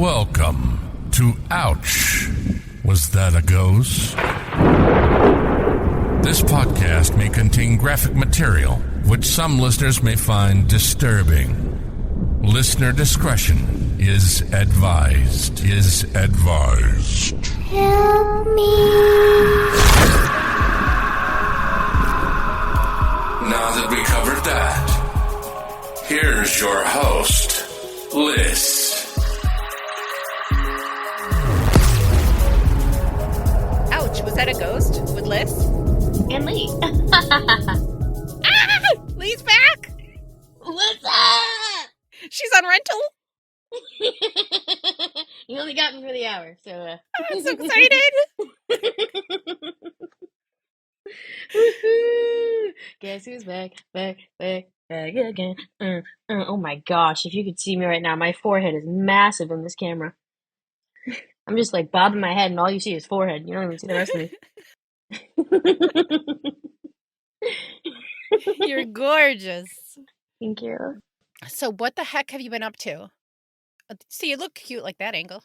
Welcome to Ouch. Was that a ghost? This podcast may contain graphic material, which some listeners may find disturbing. Listener discretion is advised. Help me. Now that we covered that, here's your host, Liz. Ouch, was that a ghost with Liz? And Lee. Lee's back! What's up? She's on rental? You only got me for the hour, so... I'm so excited! Guess who's back again. Oh my gosh, if you could see me right now, my forehead is massive in this camera. I'm just like bobbing my head and all you see is forehead. You don't even see the rest of me. You're gorgeous. Thank you. So what the heck have you been up to? See, you look cute like that angle.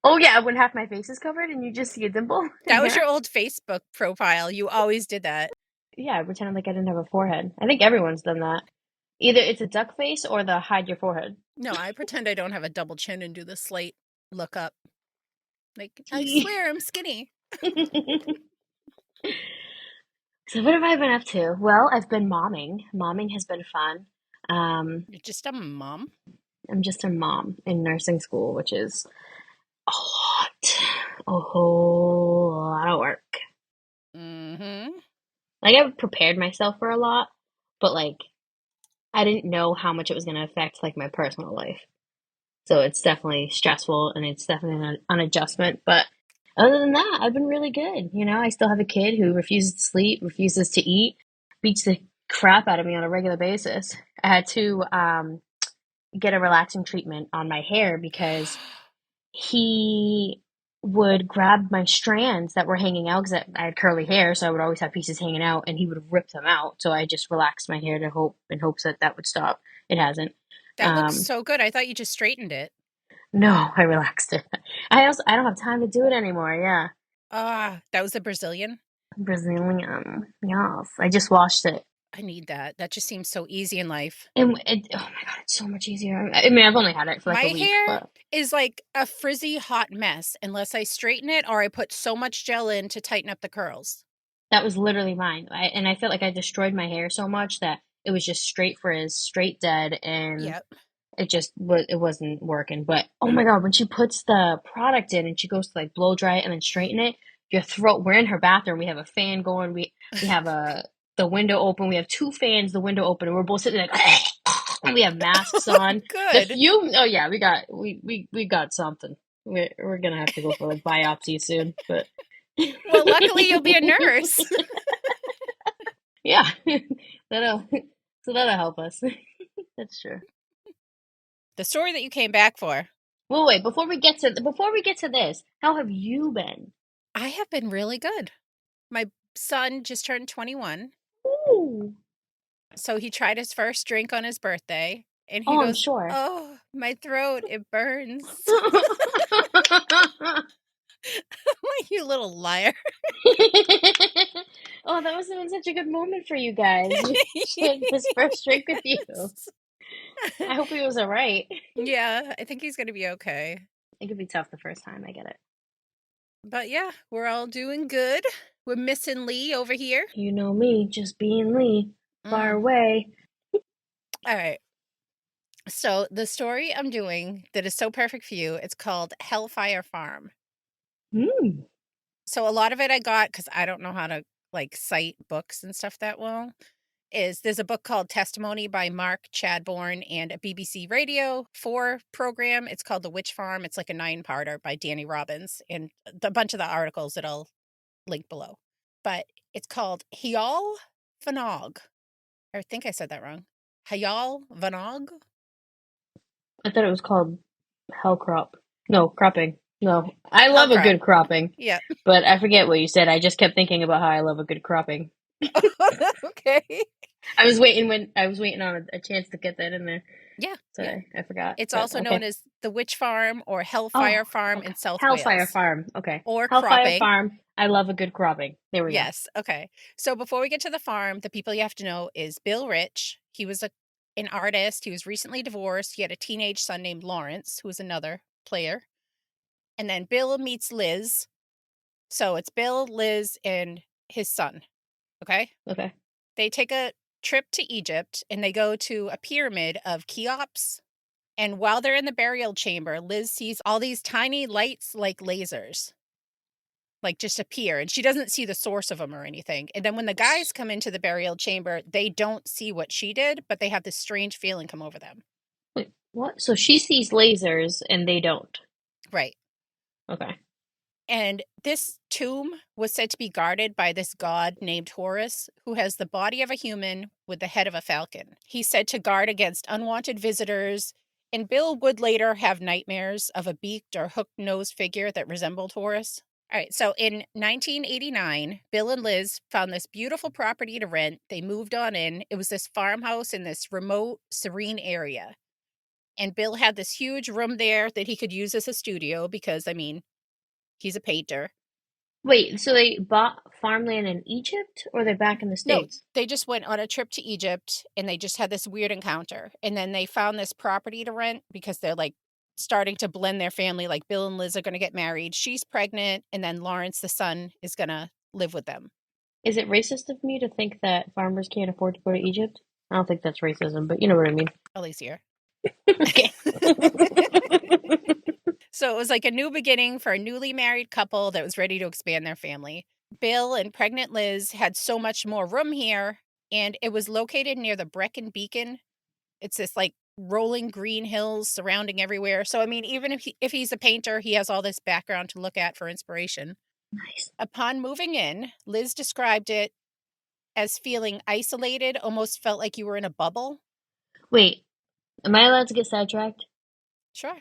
Oh yeah, when half my face is covered and you just see a dimple. That was your old Facebook profile. You always did that. Yeah, I pretended like I didn't have a forehead. I think everyone's done that. Either it's a duck face or the hide your forehead. No, I pretend I don't have a double chin and do the slate look up. Like, I swear I'm skinny. So what have I been up to? Well, I've been momming. Momming has been fun. You're just a mom? I'm just a mom in nursing school, which is a whole lot of work. Mm-hmm. Like, I prepared myself for a lot, but, like, I didn't know how much it was going to affect, like, my personal life. So it's definitely stressful, and it's definitely an adjustment. But other than that, I've been really good. You know, I still have a kid who refuses to sleep, refuses to eat, beats the crap out of me on a regular basis. I had to get a relaxing treatment on my hair because he would grab my strands that were hanging out because I had curly hair, so I would always have pieces hanging out, and he would rip them out. So I just relaxed my hair in hopes that would stop. It hasn't. That looks so good. I thought you just straightened it. No, I relaxed it. I don't have time to do it anymore. Yeah. That was a Brazilian? Brazilian. Yes. I just washed it. I need that. That just seems so easy in life. Oh my God, it's so much easier. I mean, I've only had it for like a week. My hair but... is like a frizzy hot mess unless I straighten it or I put so much gel in to tighten up the curls. That was literally mine. I felt like I destroyed my hair so much that it was just straight frizz, straight dead, and it wasn't working. But oh my God, when she puts the product in and she goes to like blow dry it and then straighten it, your throat. We're in her bathroom. We have a fan going. We have the window open. We have two fans, the window open, and we're both sitting like, and we have masks on. Good. The fume. Oh yeah, we got something. We're gonna have to go for like biopsy soon, but. Well, luckily you'll be a nurse. Yeah, that'll help us. That's true. The story that you came back for. Well, wait, before we get to this, how have you been? I have been really good. My son just turned 21. Ooh. So he tried his first drink on his birthday. And he goes, I'm sure. Oh, my throat, it burns. You little liar. Oh, that must have been such a good moment for you guys. She had his first drink with you. I hope he was all right. Yeah, I think he's going to be okay. It could be tough the first time, I get it. But yeah, we're all doing good. We're missing Lee over here. You know me, just being Lee, far away. All right. So the story I'm doing that is so perfect for you, it's called Hellfire Farm. So a lot of it I got, because I don't know how to like cite books and stuff that well, there's a book called Testimony by Mark Chadbourne and a BBC Radio 4 program. It's called The Witch Farm. It's like a 9-parter by Danny Robbins, and a bunch of the articles that I'll link below. But it's called Heol, Fanog. I think I said that wrong. Heol, Fanog? I thought it was called Hell Crop. No, cropping. No, I love a good cropping. Yeah. But I forget what you said. I just kept thinking about how I love a good cropping. Okay. I was waiting on a chance to get that in there. Yeah. Sorry, I forgot. It's But, also known as the Witch Farm or Hellfire Farm okay. in South Hellfire Wales. Farm. Okay. Or Hellfire cropping. Farm. I love a good cropping. There we go. Yes. Okay. So before we get to the farm, the people you have to know is Bill Rich. He was an artist. He was recently divorced. He had a teenage son named Lawrence, who was another player. And then Bill meets Liz. So it's Bill, Liz, and his son. Okay. Okay. They take a trip to Egypt and they go to a pyramid of Cheops. And while they're in the burial chamber, Liz sees all these tiny lights like lasers, like just appear. And she doesn't see the source of them or anything. And then when the guys come into the burial chamber, they don't see what she did, but they have this strange feeling come over them. Wait, what? So she sees lasers and they don't. Right. Okay. And this tomb was said to be guarded by this god named Horus, who has the body of a human with the head of a falcon. He's said to guard against unwanted visitors, and Bill would later have nightmares of a beaked or hooked-nosed figure that resembled Horus. All right, so in 1989, Bill and Liz found this beautiful property to rent. They moved on in. It was this farmhouse in this remote, serene area. And Bill had this huge room there that he could use as a studio because, I mean, he's a painter. Wait, so they bought farmland in Egypt or they're back in the No, States? they just went on a trip to Egypt and they just had this weird encounter. And then they found this property to rent because they're like starting to blend their family. Like Bill and Liz are going to get married. She's pregnant. And then Lawrence, the son, is going to live with them. Is it racist of me to think that farmers can't afford to go to Egypt? I don't think that's racism, but you know what I mean. Alicia. Okay. So it was like a new beginning for a newly married couple that was ready to expand their family. Bill and pregnant Liz had so much more room here, and it was located near the Brecon Beacon. It's this like rolling green hills surrounding everywhere. So I mean, even if he's a painter, he has all this background to look at for inspiration. Nice. Upon moving in, Liz described it as feeling isolated, almost felt like you were in a bubble. Wait, am I allowed to get sidetracked? Sure.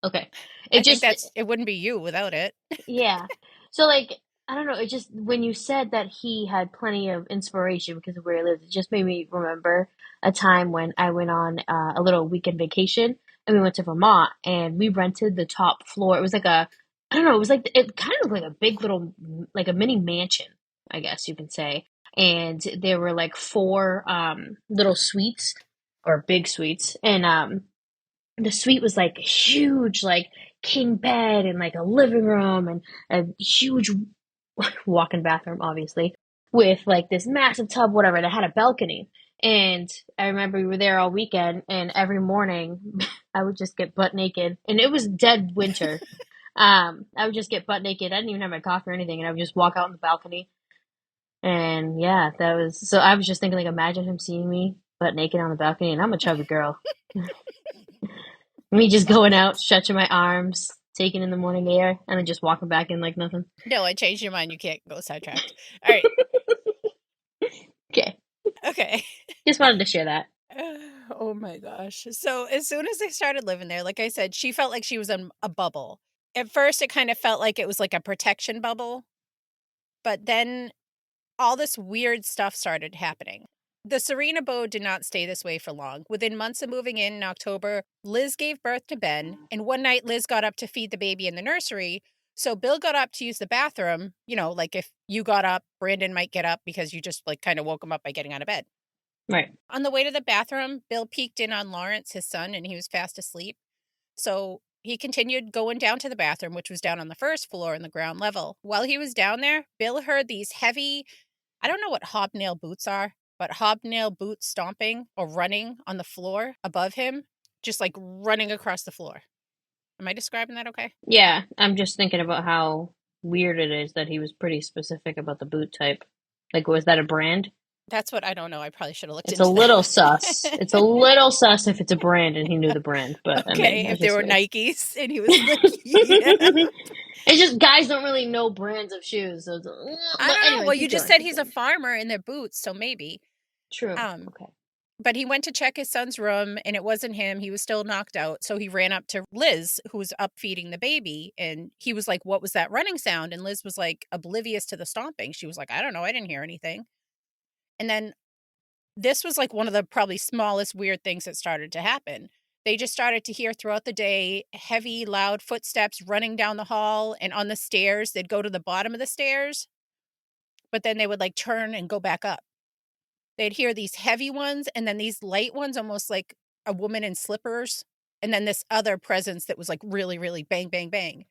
Okay. I think it wouldn't be you without it. Yeah. So, like, I don't know, it just, when you said that he had plenty of inspiration because of where he lives, it just made me remember a time when I went on a little weekend vacation and we went to Vermont and we rented the top floor. It was like I don't know, it was like, it kind of looked like a big little, like a mini mansion, I guess you can say. And there were like four little suites or big suites. And the suite was like huge, like king bed and like a living room and a huge walk-in bathroom, obviously, with like this massive tub, whatever, that had a balcony. And I remember we were there all weekend, and every morning I would just get butt naked, and it was dead winter. I would just get butt naked. I didn't even have my coffee or anything, and I would just walk out on the balcony. And yeah, that was so. I was just thinking, like, imagine him seeing me butt naked on the balcony, and I'm a chubby girl. Me just going out, stretching my arms, taking in the morning air, and then just walking back in like nothing. No, I changed your mind. You can't go sidetracked. All right. Okay. Okay. Just wanted to share that. Oh my gosh. So as soon as they started living there, like I said, she felt like she was in a bubble. At first, it kind of felt like it was like a protection bubble. But then all this weird stuff started happening. The serene abode did not stay this way for long. Within months of moving in October, Liz gave birth to Ben. And one night, Liz got up to feed the baby in the nursery. So Bill got up to use the bathroom. You know, like if you got up, Brandon might get up because you just like kind of woke him up by getting out of bed. Right. On the way to the bathroom, Bill peeked in on Lawrence, his son, and he was fast asleep. So he continued going down to the bathroom, which was down on the first floor in the ground level. While he was down there, Bill heard these heavy, I don't know what hobnail boots are, but hobnail boots stomping or running on the floor above him, just like running across the floor. Am I describing that okay? Yeah, I'm just thinking about how weird it is that he was pretty specific about the boot type. Like, was that a brand? That's what I don't know. I probably should have looked It's into a little that. sus. It's a little sus if it's a brand and he knew the brand. But Okay, I mean, if they were like... Nikes and he was like, yeah. It's just guys don't really know brands of shoes. So I don't know. anyway, Well, you just said he's a farmer in their boots, so maybe. True. Okay. But he went to check his son's room and it wasn't him. He was still knocked out. So he ran up to Liz, who was up feeding the baby. And he was like, what was that running sound? And Liz was like oblivious to the stomping. She was like, I don't know. I didn't hear anything. And then this was like one of the probably smallest weird things that started to happen. They just started to hear throughout the day heavy, loud footsteps running down the hall and on the stairs. They'd go to the bottom of the stairs, but then they would like turn and go back up. They'd hear these heavy ones and then these light ones, almost like a woman in slippers. And then this other presence that was like really, really bang, bang, bang.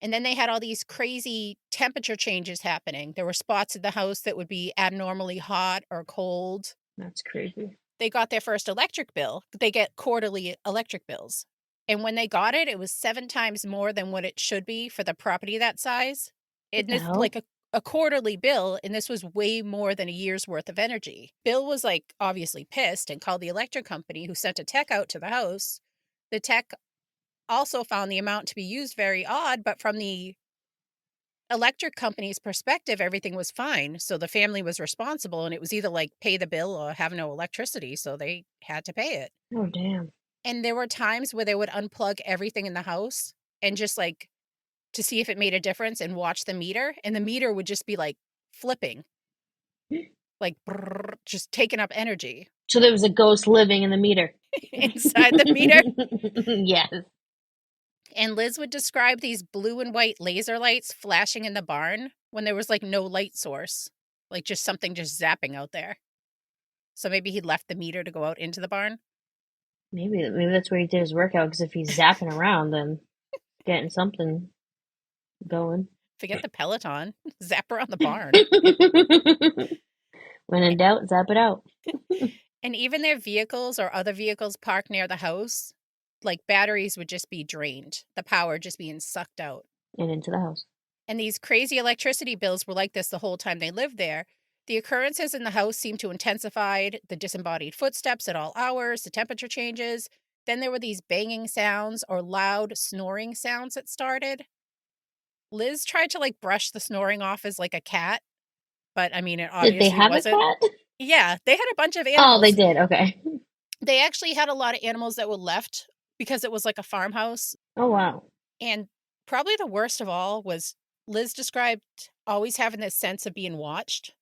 And then they had all these crazy temperature changes happening. There were spots in the house that would be abnormally hot or cold. That's crazy. They got their first electric bill. They get quarterly electric bills. And when they got it, it was 7 times more than what it should be for the property that size. And this hell? like a quarterly bill, and this was way more than a year's worth of energy. Bill was like obviously pissed and called the electric company, who sent a tech out to the house. The tech also found the amount to be used very odd, but from the electric company's perspective, everything was fine. So the family was responsible, and it was either like pay the bill or have no electricity. So they had to pay it. Oh, damn. And there were times where they would unplug everything in the house and just like to see if it made a difference and watch the meter. And the meter would just be like flipping, like brrr, just taking up energy So there was a ghost living in the meter. inside the meter. Yes. And Liz would describe these blue and white laser lights flashing in the barn when there was like no light source, like just something just zapping out there. So maybe he left the meter to go out into the barn. Maybe that's where he did his workout, because if he's zapping around, then getting something going. Forget the Peloton. Zap around the barn. When in doubt, zap it out. And even their vehicles or other vehicles parked near the house, like batteries would just be drained. The power just being sucked out. And into the house. And these crazy electricity bills were like this the whole time they lived there. The occurrences in the house seemed to intensify, the disembodied footsteps at all hours, the temperature changes. Then there were these banging sounds or loud snoring sounds that started. Liz tried to like brush the snoring off as like a cat, but I mean, it obviously Did they have wasn't. a cat? Yeah, they had a bunch of animals. Oh, they did. Okay. They actually had a lot of animals that were left because it was like a farmhouse. Oh, wow. And probably the worst of all was Liz described always having this sense of being watched,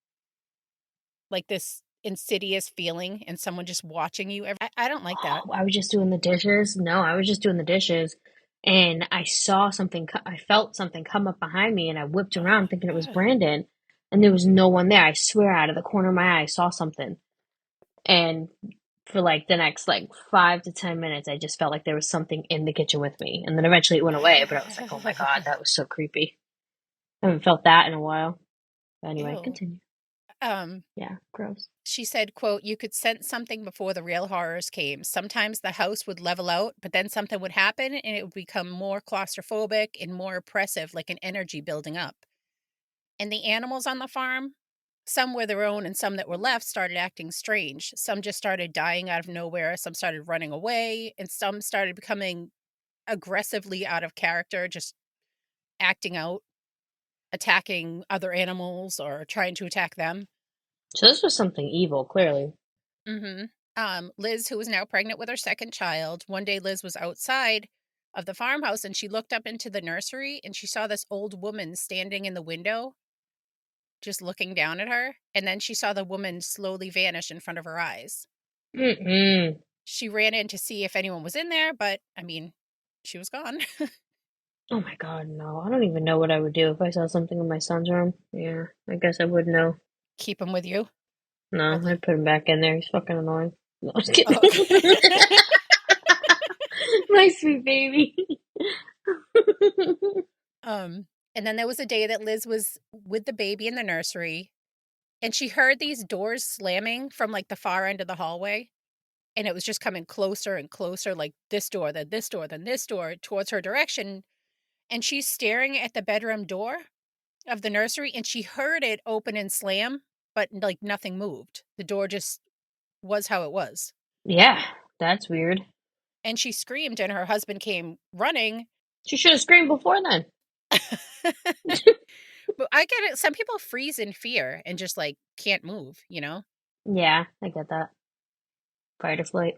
like this insidious feeling and someone just watching you. I don't like that. I was just doing the dishes. No, I was just doing the dishes. And I saw something, I felt something come up behind me, and I whipped around thinking it was Brandon. And there was no one there. I swear, out of the corner of my eye, I saw something. And for like the next like 5 to 10 minutes, I just felt like there was something in the kitchen with me. And then eventually it went away, but I was like, oh my God, that was so creepy. I haven't felt that in a while. But anyway, Ew. continue. Yeah, gross. She said, quote, "You could sense something before the real horrors came. Sometimes the house would level out, but then something would happen and it would become more claustrophobic and more oppressive, like an energy building up. And the animals on the farm, some were their own and some that were left started acting strange. Some just started dying out of nowhere. Some started running away, and some started becoming aggressively out of character, just acting out, attacking other animals or trying to attack them." So this was something evil, clearly. Liz, who was now pregnant with her second child, one day Liz was outside of the farmhouse and she looked up into the nursery and she saw this old woman standing in the window, just looking down at her. And then she saw the woman slowly vanish in front of her eyes. Mm-mm. She ran in to see if anyone was in there, but I mean, she was gone. Oh my God, no. I don't even know what I would do if I saw something in my son's room. Yeah, I guess I would know. Keep him with you. No, I'd put him back in there. He's fucking annoying. No, I was kidding. My sweet baby. And then there was a day that Liz was with the baby in the nursery and she heard these doors slamming from like the far end of the hallway. And it was just coming closer and closer, like this door, then this door, then this door towards her direction. And she's staring at the bedroom door of the nursery and she heard it open and slam, but like nothing moved. The door just was how it was. Yeah, that's weird. And she screamed and her husband came running. She should have screamed before then. But I get it. Some people freeze in fear and just like can't move, you know? Yeah, I get that. Fight or flight.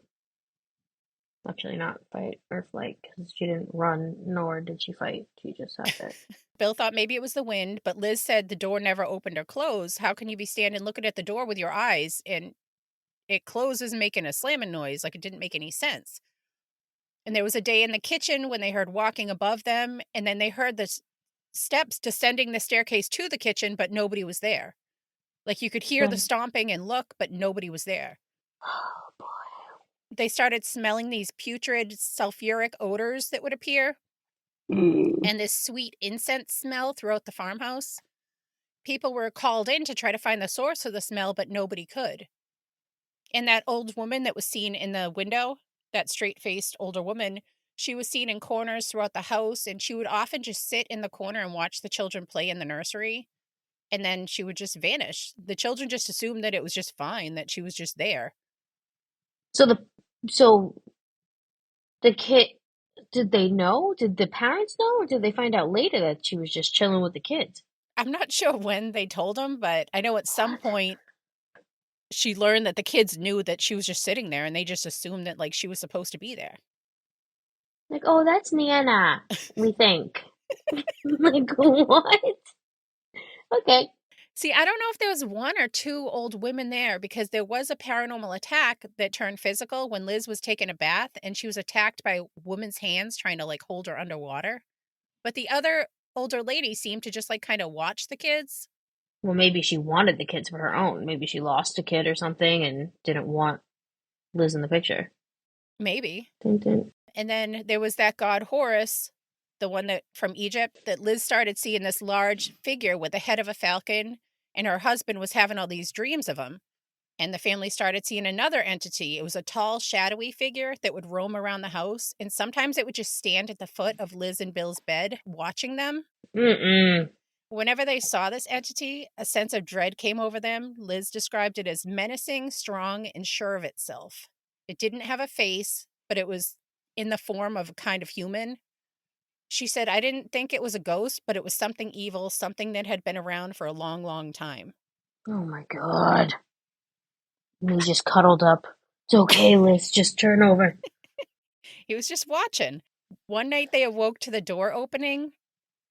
Actually, not fight or flight, because she didn't run, nor did she fight. She just sat there. Bill thought maybe it was the wind, but Liz said the door never opened or closed. How can you be standing looking at the door with your eyes and it closes making a slamming noise? Like it didn't make any sense. And there was a day in the kitchen when they heard walking above them, and then they heard the steps descending the staircase to the kitchen, but nobody was there. Like you could hear the Right. stomping and look, but nobody was there. Oh boy. They started smelling these putrid sulfuric odors that would appear, Mm. and this sweet incense smell throughout the farmhouse. People were called in to try to find the source of the smell, but nobody could. And that old woman that was seen in the window, that straight-faced older woman, she was seen in corners throughout the house, and she would often just sit in the corner and watch the children play in the nursery, and then she would just vanish. The children just assumed that it was just fine, that she was just there. So the kid, did they know? Did the parents know, or did they find out later that she was just chilling with the kids? I'm not sure when they told them, but I know at some What? point she learned that the kids knew that she was just sitting there, and they just assumed that, like, she was supposed to be there. Like, oh, that's Nana, we think. Like, what? Okay. See, I don't know if there was one or two old women there, because there was a paranormal attack that turned physical when Liz was taking a bath and she was attacked by a woman's hands trying to like hold her underwater. But the other older lady seemed to just like kind of watch the kids. Well, maybe she wanted the kids for her own. Maybe she lost a kid or something and didn't want Liz in the picture. Maybe. Dun, dun. And then there was that god Horus, the one that from Egypt, that Liz started seeing this large figure with the head of a falcon, and her husband was having all these dreams of him. And the family started seeing another entity. It was a tall, shadowy figure that would roam around the house, and sometimes it would just stand at the foot of Liz and Bill's bed, watching them. Mm-mm. Whenever they saw this entity, a sense of dread came over them. Liz described it as menacing, strong, and sure of itself. It didn't have a face, but it was in the form of a kind of human. She said, I didn't think it was a ghost, but it was something evil, something that had been around for a long, long time. Oh my god. And he just cuddled up. It's okay, Liz. Just turn over. He was just watching. One night they awoke to the door opening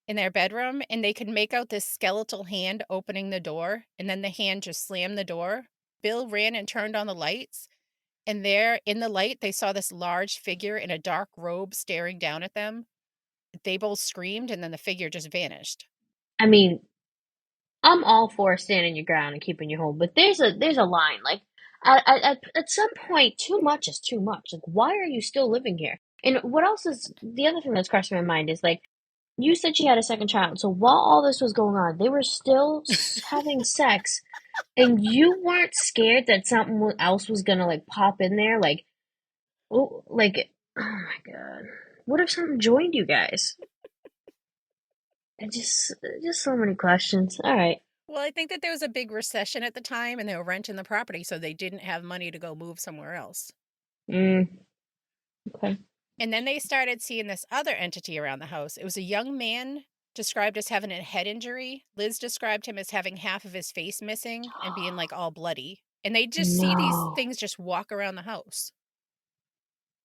in their bedroom, and they could make out this skeletal hand opening the door, and then the hand just slammed the door. Bill ran and turned on the lights, and there in the light they saw this large figure in a dark robe staring down at them. They both screamed, and then the figure just vanished. I mean, I'm all for standing your ground and keeping your home, but there's a line. Like, at some point, too much is too much. Like, why are you still living here? And what else is the other thing that's crossing my mind is like, you said she had a second child, so while all this was going on, they were still having sex, and you weren't scared that something else was gonna like pop in there, like, oh, like, oh my god, what if something joined you guys? And just so many questions. All right. Well, I think that there was a big recession at the time, and they were renting the property, so they didn't have money to go move somewhere else. Okay. And then they started seeing this other entity around the house. It was a young man described as having a head injury. Liz described him as having half of his face missing and being like all bloody. And they just see these No. things just walk around the house.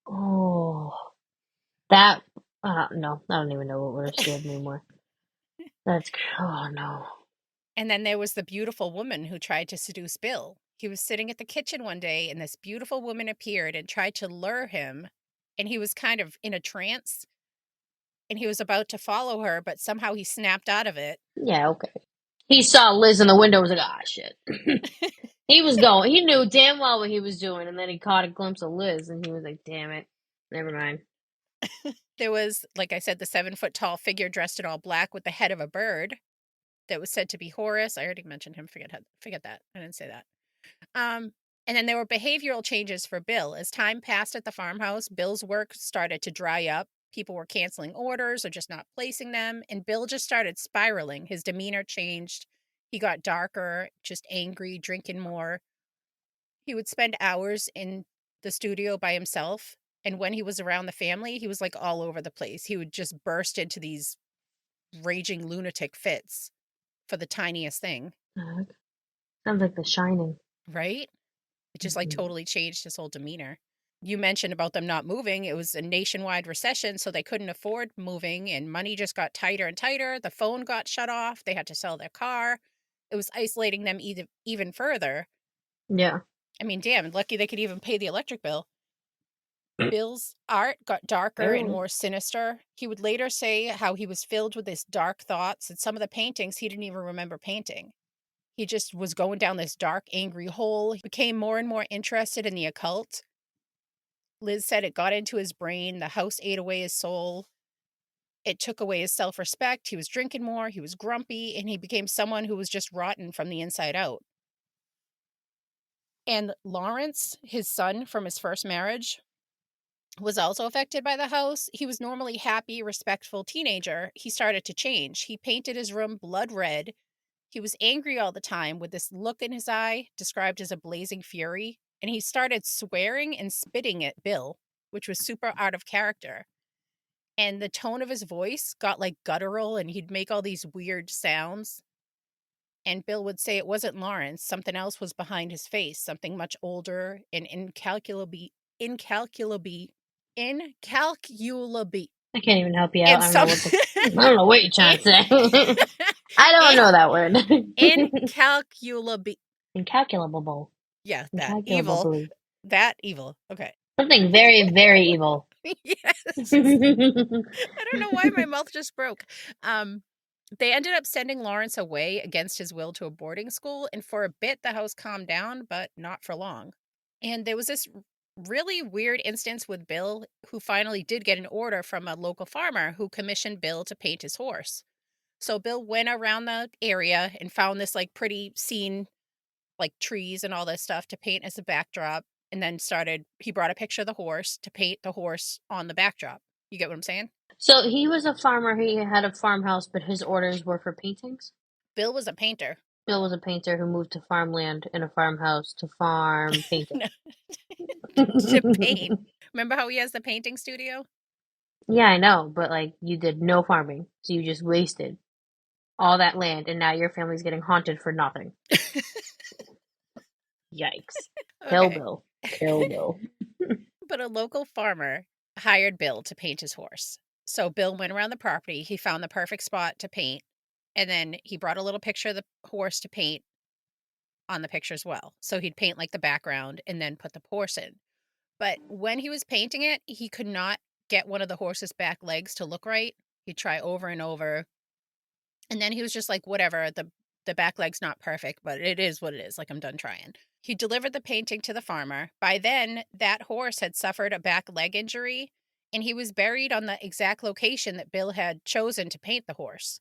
Oh, that. No, I don't even know what would have scared me more. That's. Oh no. And then there was the beautiful woman who tried to seduce Bill. He was sitting at the kitchen one day, and this beautiful woman appeared and tried to lure him. And he was kind of in a trance. And he was about to follow her, but somehow he snapped out of it. Yeah. Okay. He saw Liz in the window. Was like, ah, shit. He was going. He knew damn well what he was doing, and then he caught a glimpse of Liz, and he was like, "Damn it, never mind." There was, like I said, the 7-foot tall figure dressed in all black with the head of a bird that was said to be Horus. I already mentioned him. Forget that. I didn't say that. And then there were behavioral changes for Bill. As time passed at the farmhouse, Bill's work started to dry up. People were canceling orders or just not placing them. And Bill just started spiraling. His demeanor changed. He got darker, just angry, drinking more. He would spend hours in the studio by himself. And when he was around the family, he was like all over the place. He would just burst into these raging lunatic fits for the tiniest thing. Sounds like The Shining. Right? It just like totally changed his whole demeanor. You mentioned about them not moving. It was a nationwide recession, so they couldn't afford moving, and money just got tighter and tighter. The phone got shut off. They had to sell their car. It was isolating them even further. Yeah. I mean, damn, lucky they could even pay the electric bill. Bill's art got darker and Oh. more sinister. He would later say how he was filled with these dark thoughts, and some of the paintings he didn't even remember painting. He just was going down this dark, angry hole. He became more and more interested in the occult. Liz said it got into his brain. The house ate away his soul. It took away his self-respect. He was drinking more. He was grumpy, and he became someone who was just rotten from the inside out. And Lawrence, his son from his first marriage, was also affected by the house. He was normally happy, respectful teenager. He started to change. He painted his room blood red. He was angry all the time with this look in his eye, described as a blazing fury. And he started swearing and spitting at Bill, which was super out of character. And the tone of his voice got like guttural, and he'd make all these weird sounds. And Bill would say it wasn't Lawrence. Something else was behind his face, something much older and incalculably. I can't even help you out. And I don't know what you're trying to say. I don't know that word. Incalculable. Incalculable. Yeah, that evil. Incalculably. That evil. Okay. Something very, very evil. Yes. I don't know why my mouth just broke. They ended up sending Lawrence away against his will to a boarding school, and for a bit the house calmed down, but not for long. And there was this really weird instance with Bill, who finally did get an order from a local farmer who commissioned Bill to paint his horse. So Bill went around the area and found this like pretty scene, like trees and all this stuff to paint as a backdrop, and then he brought a picture of the horse to paint the horse on the backdrop. You get what I'm saying? So he was a farmer. He had a farmhouse, but his orders were for paintings? Bill was a painter. Bill was a painter who moved to farmland in a farmhouse to farm painting. To paint. Remember how he has the painting studio? Yeah, I know, but like you did no farming, so you just wasted all that land, and now your family's getting haunted for nothing. Yikes. Kill Bill. Kill Bill. But a local farmer hired Bill to paint his horse. So Bill went around the property. He found the perfect spot to paint. And then he brought a little picture of the horse to paint on the picture as well. So he'd paint like the background and then put the horse in. But when he was painting it, he could not get one of the horse's back legs to look right. He'd try over and over. And then he was just like, whatever, the back leg's not perfect, but it is what it is. Like, I'm done trying. He delivered the painting to the farmer. By then, that horse had suffered a back leg injury, and he was buried on the exact location that Bill had chosen to paint the horse.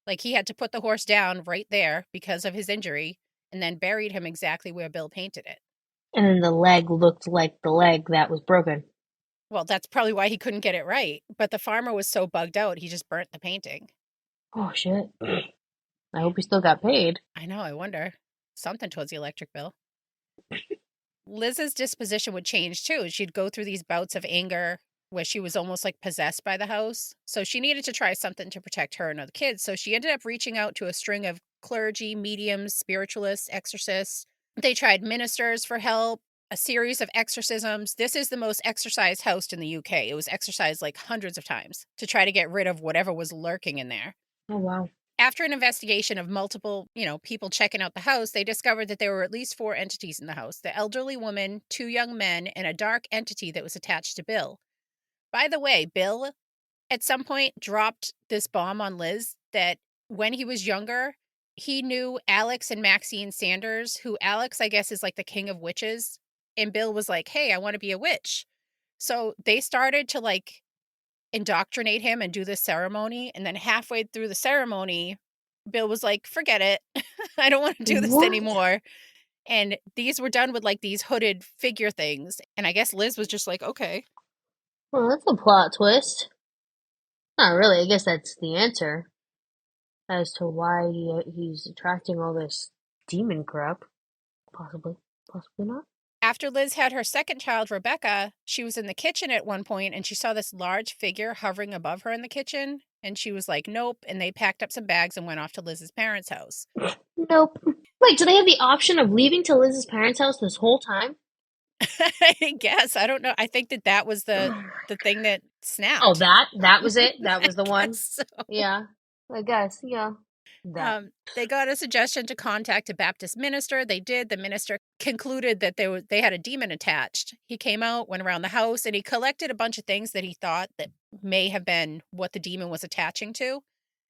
Like, he had to put the horse down right there because of his injury, and then buried him exactly where Bill painted it. And then the leg looked like the leg that was broken. Well, that's probably why he couldn't get it right. But the farmer was so bugged out, he just burnt the painting. Oh, shit. I hope he still got paid. I know, I wonder. Something towards the electric bill. Liz's disposition would change too. She'd go through these bouts of anger where she was almost like possessed by the house. So she needed to try something to protect her and other kids. So she ended up reaching out to a string of clergy, mediums, spiritualists, exorcists. They tried ministers for help, a series of exorcisms. This is the most exorcised house in the UK. It was exorcised like hundreds of times to try to get rid of whatever was lurking in there. Oh, wow. After an investigation of multiple, people checking out the house, they discovered that there were at least 4 entities in the house: the elderly woman, 2 young men, and a dark entity that was attached to Bill. By the way, Bill at some point dropped this bomb on Liz that when he was younger, he knew Alex and Maxine Sanders, who Alex, I guess, is like the king of witches. And Bill was like, hey, I want to be a witch. So they started to like indoctrinate him and do this ceremony. And then halfway through the ceremony, Bill was like, forget it. I don't want to do this anymore. And these were done with like these hooded figure things. And I guess Liz was just like, okay. Well, that's a plot twist. Not really. I guess that's the answer as to why he's attracting all this demon crap. Possibly. Possibly not. After Liz had her second child, Rebecca, she was in the kitchen at one point and she saw this large figure hovering above her in the kitchen. And she was like, nope. And they packed up some bags and went off to Liz's parents' house. Nope. Wait, do they have the option of leaving to Liz's parents' house this whole time? I guess. I don't know. I think that was the thing that snapped. Oh, that was it? That was the one? So. Yeah. I guess, yeah. They got a suggestion to contact a Baptist minister. They did. The minister concluded that they had a demon attached. He came out, went around the house, and he collected a bunch of things that he thought that may have been what the demon was attaching to,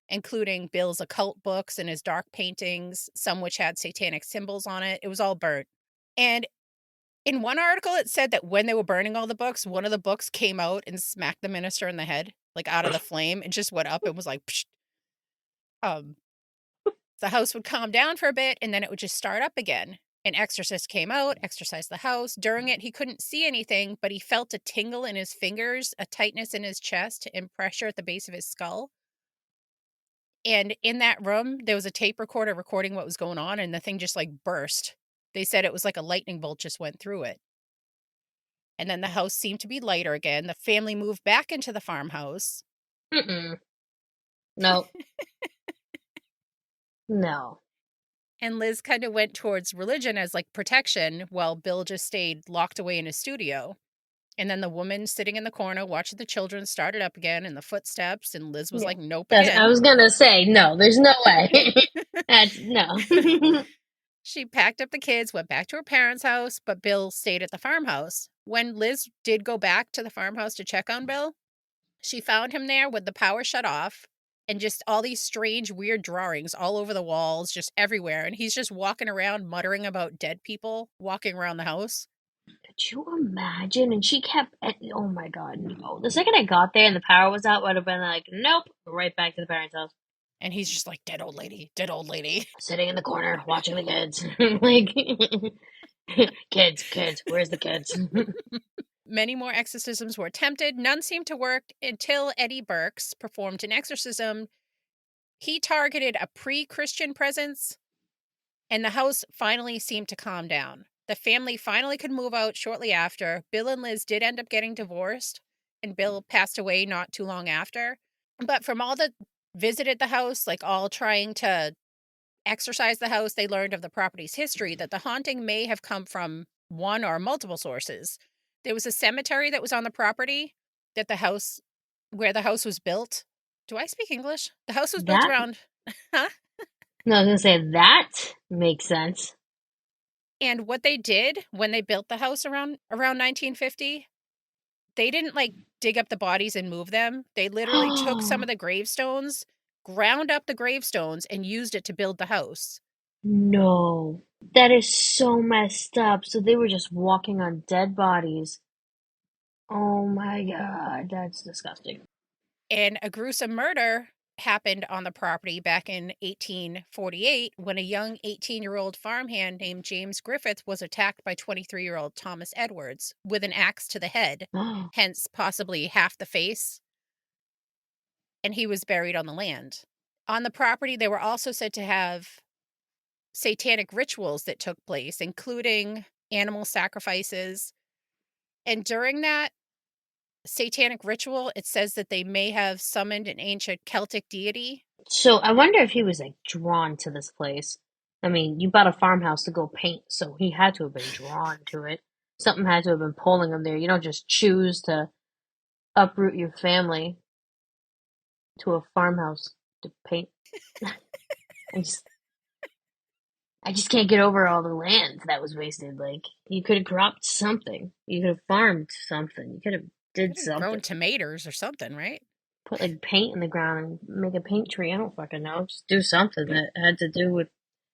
including Bill's occult books and his dark paintings, some which had satanic symbols on it. It was all burnt. And in one article, it said that when they were burning all the books, one of the books came out and smacked the minister in the head, like out of the flame, and just went up and was like, psh. The house would calm down for a bit, and then it would just start up again. An exorcist came out, exorcised the house. During it, he couldn't see anything, but he felt a tingle in his fingers, a tightness in his chest, and pressure at the base of his skull. And in that room, there was a tape recorder recording what was going on, and the thing just like burst. They said it was like a lightning bolt just went through it. And then the house seemed to be lighter again. The family moved back into the farmhouse. No. No. And Liz kind of went towards religion as like protection, while Bill just stayed locked away in his studio. And then the woman sitting in the corner watching the children started up again and the footsteps, and Liz was like, nope, again. I was going to say, no, there's no way. No. She packed up the kids, went back to her parents' house, but Bill stayed at the farmhouse. When Liz did go back to the farmhouse to check on Bill, she found him there with the power shut off and just all these strange, weird drawings all over the walls, just everywhere. And he's just walking around muttering about dead people walking around the house. Could you imagine? And she kept, oh my God, no. The second I got there and the power was out, I would have been like, nope, right back to the parents' house. And he's just like, dead old lady, sitting in the corner watching the kids. Like, kids, where's the kids? Many more exorcisms were attempted. None seemed to work until Eddie Burks performed an exorcism. He targeted a pre-Christian presence, and the house finally seemed to calm down. The family finally could move out shortly after. Bill and Liz did end up getting divorced, and Bill passed away not too long after. But from all that visited the house, like all trying to exorcise the house, they learned of the property's history, that the haunting may have come from one or multiple sources. There was a cemetery that was on the property that where the house was built. Do I speak English? The house was built around, huh? No, I was going to say that makes sense. And what they did when they built the house around 1950, they didn't like dig up the bodies and move them. They literally took some of the gravestones, ground up the gravestones, and used it to build the house. No, that is so messed up. So they were just walking on dead bodies. Oh my God, that's disgusting. And a gruesome murder happened on the property back in 1848 when a young 18-year-old farmhand named James Griffith was attacked by 23-year-old Thomas Edwards with an axe to the head, hence possibly half the face. And he was buried on the land. On the property, they were also said to have satanic rituals that took place, including animal sacrifices. And during that satanic ritual, it says that they may have summoned an ancient Celtic deity. So I wonder if he was like drawn to this place. I mean, you bought a farmhouse to go paint, so he had to have been drawn to it. Something had to have been pulling him there. You don't just choose to uproot your family to a farmhouse to paint. I just can't get over all the land that was wasted. Like, you could have cropped something. You could have farmed something. You could have did something. Grown tomatoes or something, right? Put like paint in the ground and make a paint tree. I don't fucking know. Just do something that had to do with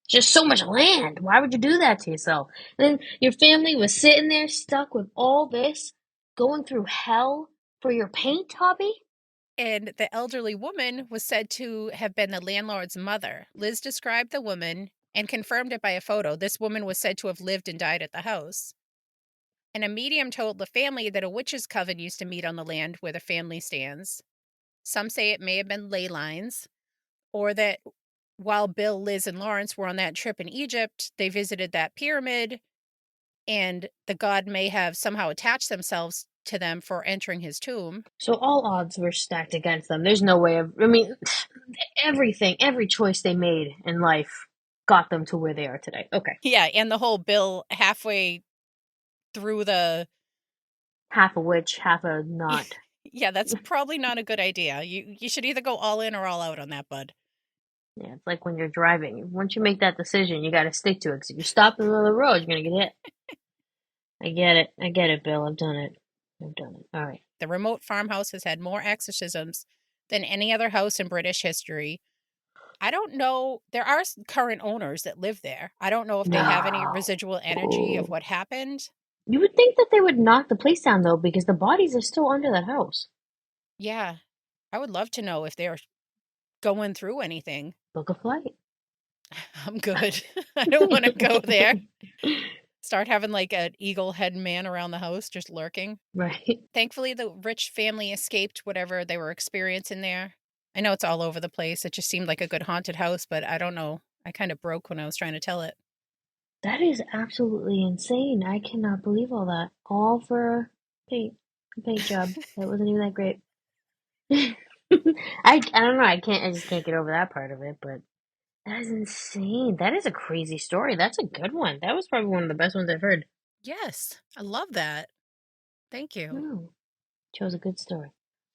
just so much land. Why would you do that to yourself? And then your family was sitting there stuck with all this, going through hell for your paint hobby? And the elderly woman was said to have been the landlord's mother. Liz described the woman and confirmed it by a photo. This woman was said to have lived and died at the house. And a medium told the family that a witch's coven used to meet on the land where the family stands. Some say it may have been ley lines, or that while Bill, Liz, and Lawrence were on that trip in Egypt, they visited that pyramid, and the god may have somehow attached themselves to them for entering his tomb. So all odds were stacked against them. There's no way of, I mean, everything, every choice they made in life got them to where they are today. Okay. Yeah, and the whole Bill halfway through the... Half a witch, half a not. Yeah, that's probably not a good idea. You should either go all in or all out on that, bud. Yeah, it's like when you're driving. Once you make that decision, you got to stick to it. Because if you stop in the middle of the road, you're going to get hit. I get it, Bill. I've done it. All right. The remote farmhouse has had more exorcisms than any other house in British history. I don't know. There are current owners that live there. I don't know if they have any residual energy of what happened. You would think that they would knock the place down, though, because the bodies are still under that house. Yeah. I would love to know if they're going through anything. Book a flight. I'm good. I don't want to go there. Start having like an eagle head man around the house just lurking. Right. Thankfully, the rich family escaped whatever they were experiencing there. I know it's all over the place. It just seemed like a good haunted house, but I don't know. I kind of broke when I was trying to tell it. That is absolutely insane. I cannot believe all that. All for a paint job. That wasn't even that great. I don't know. I just can't get over that part of it, but that is insane. That is a crazy story. That's a good one. That was probably one of the best ones I've heard. Yes, I love that. Thank you. Oh, chose a good story.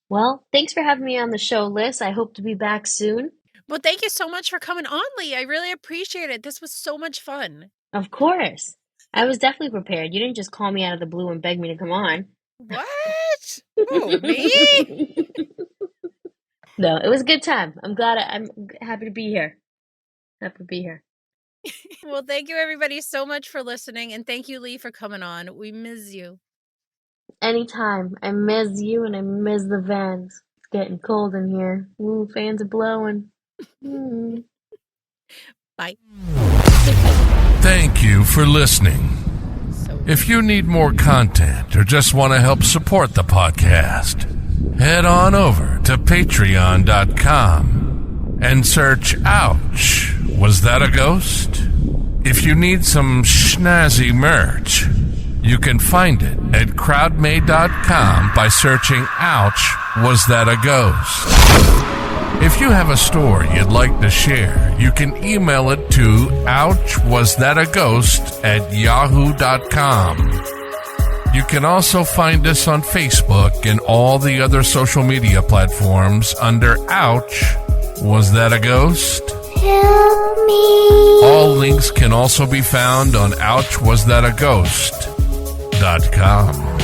Well, thanks for having me on the show, Liz. I hope to be back soon. Well, thank you so much for coming on, Lee. I really appreciate it. This was so much fun. Of course. I was definitely prepared. You didn't just call me out of the blue and beg me to come on. What? Oh, me? No, it was a good time. I'm happy to be here. Happy to be here. Well, thank you everybody so much for listening, and thank you, Lee, for coming on. We miss you. Anytime. I miss you and I miss the vans. It's getting cold in here. Ooh, fans are blowing. Bye. Thank you for listening. If you need more content or just want to help support the podcast, head on over to patreon.com and search Ouch, Was That a Ghost? If you need some snazzy merch, you can find it at crowdmade.com by searching Ouch, Was That a Ghost? If you have a story you'd like to share, you can email it to ouchwasthataghost@yahoo.com. You can also find us on Facebook and all the other social media platforms under Ouch, Was That a Ghost? Help me. All links can also be found on ouchwasthataghost.com.